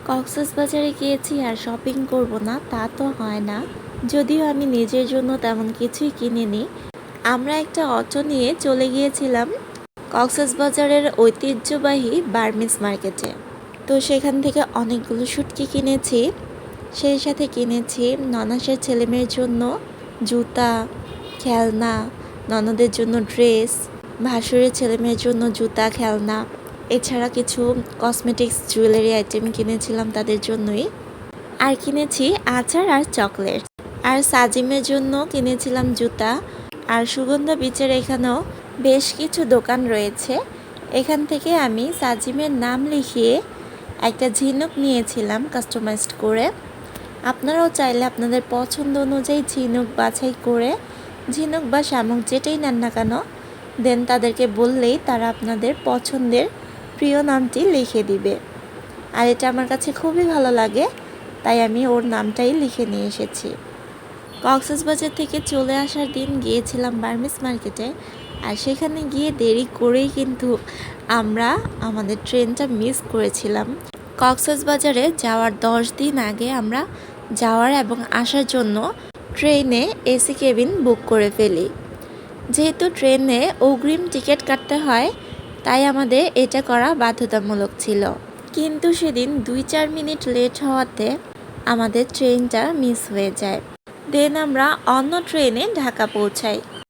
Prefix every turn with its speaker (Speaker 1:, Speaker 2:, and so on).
Speaker 1: কক্সবাজারে গিয়েছি আর শপিং করব না তা তো হয় না। যদিও আমি নিজের জন্য তেমন কিছুই কিনিনি। আমরা একটা অটো নিয়ে চলে গিয়েছিলাম কক্সবাজারের ঐতিহ্যবাহী বার্মিজ মার্কেটে। তো সেখান থেকে অনেকগুলো শুটকি কিনেছি, সেই সাথে কিনেছি ননাসের ছেলেমেয়ের জন্য জুতা, খেলনা, ননদের জন্য ড্রেস, ভাসুরের ছেলেমেয়ের জন্য জুতা, খেলনা, এছাড়া কিছু কসমেটিক্স জুয়েলারি আইটেম কিনেছিলাম তাদের জন্যই। আর কিনেছি আচার আর চকলেট। আর সাজিমের জন্য কিনেছিলাম জুতা। আর সুগন্ধা বিচের এখানেও বেশ কিছু দোকান রয়েছে। এখান থেকে আমি সাজিমের নাম লিখিয়ে একটা ঝিনুক নিয়েছিলাম কাস্টমাইজড করে। আপনারাও চাইলে আপনাদের পছন্দ অনুযায়ী ঝিনুক বাছাই করে ঝিনুক বা শামুক যেটাই নেন না কেন দেন তাদেরকে বললেই তারা আপনাদের পছন্দের প্রিয় নামটি লিখে দিবে। আর এটা আমার কাছে খুবই ভালো লাগে, তাই আমি ওর নামটাই লিখে নিয়ে এসেছি। কক্সবাজার থেকে চলে আসার দিন গিয়েছিলাম বার্মিজ মার্কেটে। আর সেখানে গিয়ে দেরি করেই কিন্তু আমরা আমাদের ট্রেনটা মিস করেছিলাম। কক্সবাজারে যাওয়ার 10 দিন আগে আমরা যাওয়ার এবং আসার জন্য ট্রেনে এসি কেবিন বুক করে ফেলি। যেহেতু ট্রেনে অগ্রিম টিকিট কাটতে হয়, তাই আমাদের এটা করা বাধ্যতামূলক ছিল। কিন্তু সেদিন 2-4 মিনিট লেট হওয়াতে আমাদের ট্রেনটা মিস হয়ে যায়। দেন আমরা অন্য ট্রেনে ঢাকা পৌঁছাই।